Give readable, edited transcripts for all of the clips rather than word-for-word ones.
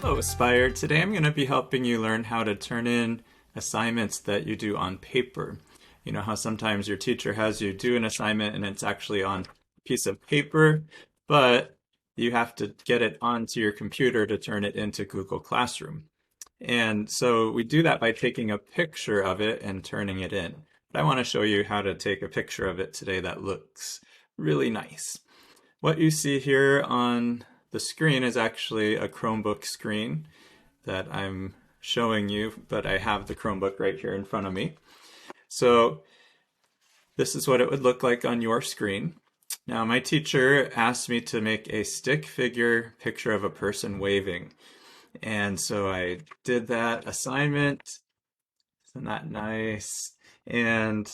Hello, Aspire. Today I'm going to be helping you learn how to turn in assignments that you do on paper. You know how sometimes your teacher has you do an assignment and it's actually on a piece of paper, but you have to get it onto your computer to turn it into Google Classroom. And so we do that by taking a picture of it and turning it in. But I want to show you how to take a picture of it today that looks really nice. What you see here on the screen is actually a Chromebook screen that I'm showing you, but I have the Chromebook right here in front of me. So this is what it would look like on your screen. Now, my teacher asked me to make a stick figure picture of a person waving. And so I did that assignment. Isn't that nice? And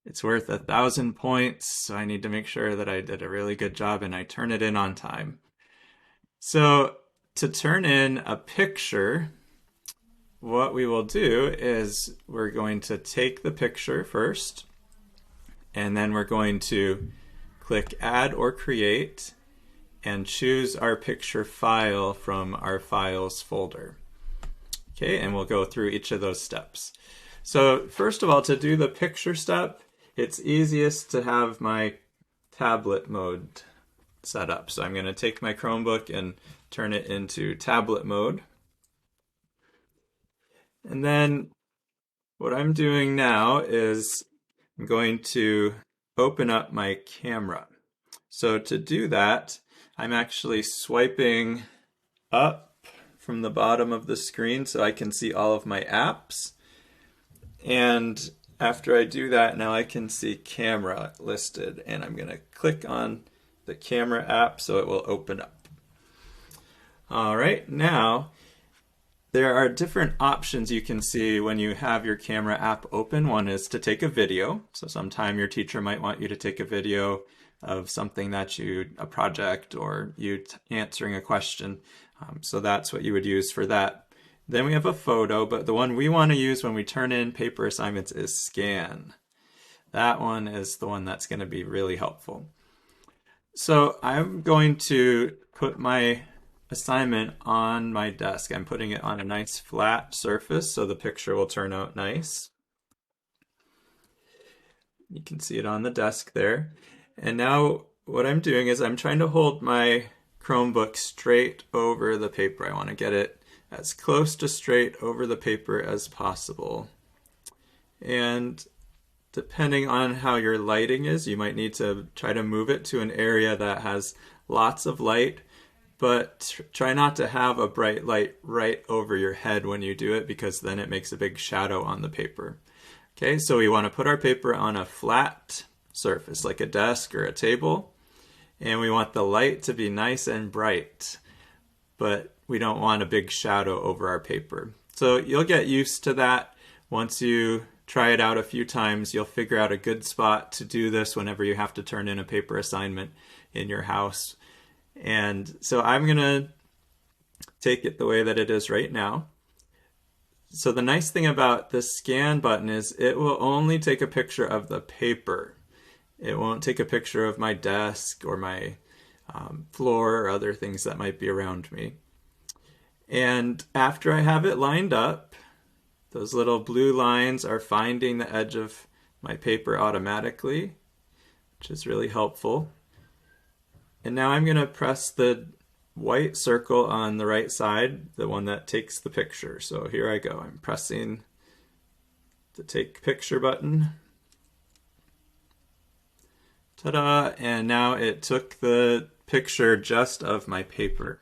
it's worth 1,000 points, so I need to make sure that I did a really good job and I turn it in on time. So to turn in a picture, what we will do is we're going to take the picture first, and then we're going to click Add or Create and choose our picture file from our Files folder. Okay, and we'll go through each of those steps. So first of all, to do the picture step, it's easiest to have my tablet mode set up. So I'm going to take my Chromebook and turn it into tablet mode. And then what I'm doing now is I'm going to open up my camera. So to do that, I'm actually swiping up from the bottom of the screen so I can see all of my apps. And after I do that, now I can see camera listed, and I'm going to click on the camera app so it will open up. All right, now there are different options you can see when you have your camera app open. One is to take a video. So sometime your teacher might want you to take a video of something that a project or you answering a question. So that's what you would use for that. Then we have a photo, but the one we want to use when we turn in paper assignments is scan. That one is the one that's going to be really helpful. So I'm going to put my assignment on my desk. I'm putting it on a nice flat surface so the picture will turn out nice. You can see it on the desk there. And now what I'm doing is I'm trying to hold my Chromebook straight over the paper. I want to get it as close to straight over the paper as possible. And depending on how your lighting is, you might need to try to move it to an area that has lots of light, but try not to have a bright light right over your head when you do it, because then it makes a big shadow on the paper. Okay, so we want to put our paper on a flat surface like a desk or a table, and we want the light to be nice and bright, but we don't want a big shadow over our paper. So you'll get used to that. Once you try it out a few times, you'll figure out a good spot to do this whenever you have to turn in a paper assignment in your house. And so I'm going to take it the way that it is right now. So the nice thing about the scan button is it will only take a picture of the paper. It won't take a picture of my desk or my floor or other things that might be around me. And after I have it lined up, those little blue lines are finding the edge of my paper automatically, which is really helpful. And now I'm going to press the white circle on the right side, the one that takes the picture. So here I go. I'm pressing the Take Picture button. Ta-da! And now it took the picture just of my paper.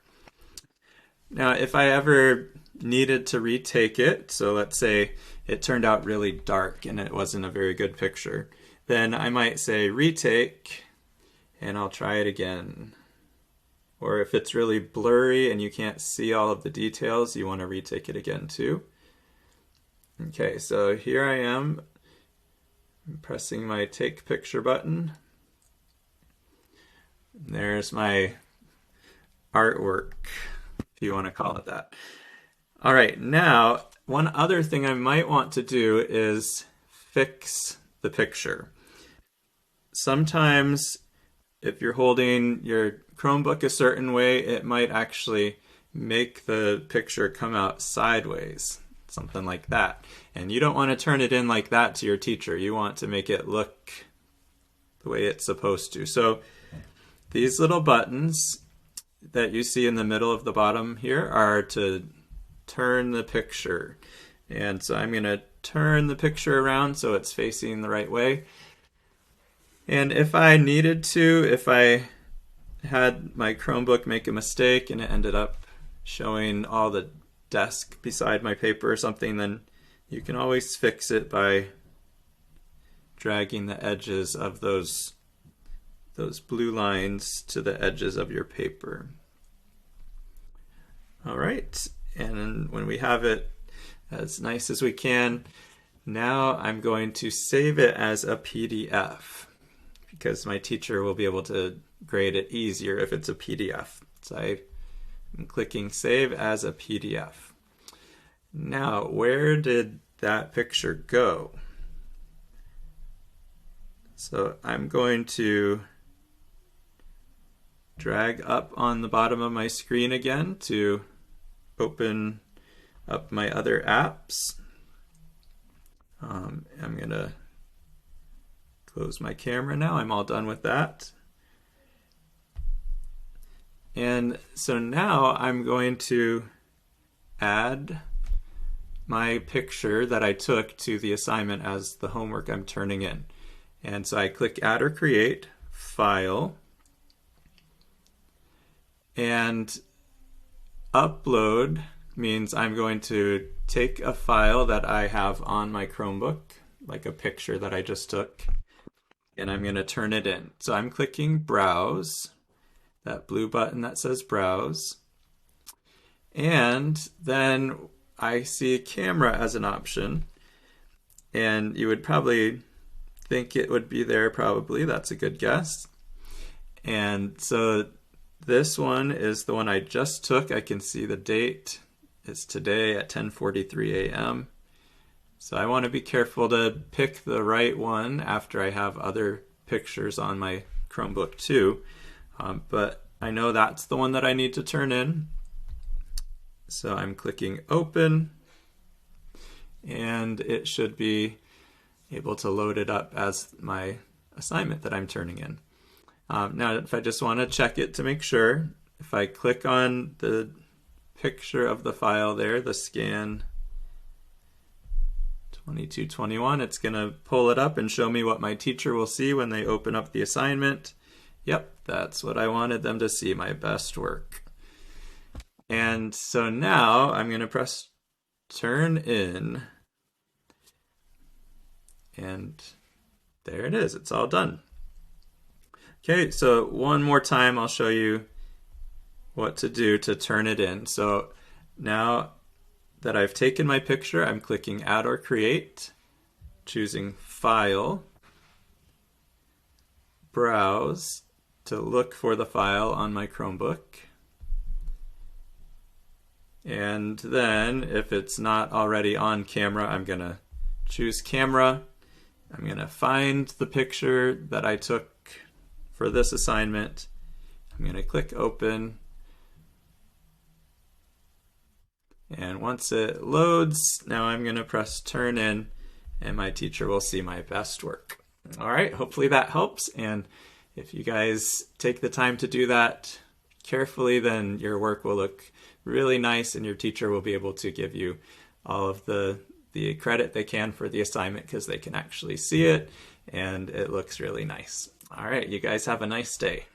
Now, if I ever needed to retake it, so let's say it turned out really dark and it wasn't a very good picture, then I might say retake, and I'll try it again. Or if it's really blurry and you can't see all of the details, you want to retake it again too. Okay, so here I am. I'm pressing my Take Picture button. There's my artwork, if you want to call it that. All right, now one other thing I might want to do is fix the picture. Sometimes if you're holding your Chromebook a certain way, it might actually make the picture come out sideways, something like that. And you don't want to turn it in like that to your teacher. You want to make it look the way it's supposed to. So these little buttons that you see in the middle of the bottom here are to turn the picture. And so I'm going to turn the picture around so it's facing the right way. And if I needed to, if I had my Chromebook make a mistake and it ended up showing all the desk beside my paper or something, then you can always fix it by dragging the edges of those blue lines to the edges of your paper. All right, and when we have it as nice as we can, now I'm going to save it as a PDF because my teacher will be able to grade it easier if it's a PDF. So I'm clicking Save as a PDF. Now, where did that picture go? So I'm going to drag up on the bottom of my screen again to open up my other apps. I'm going to close my camera now. I'm all done with that. And so now I'm going to add my picture that I took to the assignment as the homework I'm turning in. And so I click Add or Create, File, and Upload means I'm going to take a file that I have on my Chromebook, like a picture that I just took, and I'm going to turn it in. So I'm clicking Browse, that blue button that says Browse, and then I see Camera as an option, and you would probably think it would be there probably. That's a good guess. And so this one is the one I just took. I can see the date. It's today at 10:43 a.m. So I want to be careful to pick the right one after I have other pictures on my Chromebook too. But I know that's the one that I need to turn in. So I'm clicking Open, and it should be able to load it up as my assignment that I'm turning in. Now, if I just want to check it to make sure, if I click on the picture of the file there, the scan 2221, it's going to pull it up and show me what my teacher will see when they open up the assignment. Yep, that's what I wanted them to see, my best work. And so now I'm going to press Turn In, and there it is, it's all done. Okay, so one more time I'll show you what to do to turn it in. So now that I've taken my picture, I'm clicking Add or Create, choosing File, Browse to look for the file on my Chromebook. And then if it's not already on camera, I'm going to choose Camera. I'm going to find the picture that I took for this assignment. I'm going to click Open. And once it loads, now I'm going to press Turn In, and my teacher will see my best work. All right, hopefully that helps. And if you guys take the time to do that carefully, then your work will look really nice, and your teacher will be able to give you all of the credit they can for the assignment because they can actually see it, and it looks really nice. All right, you guys have a nice day.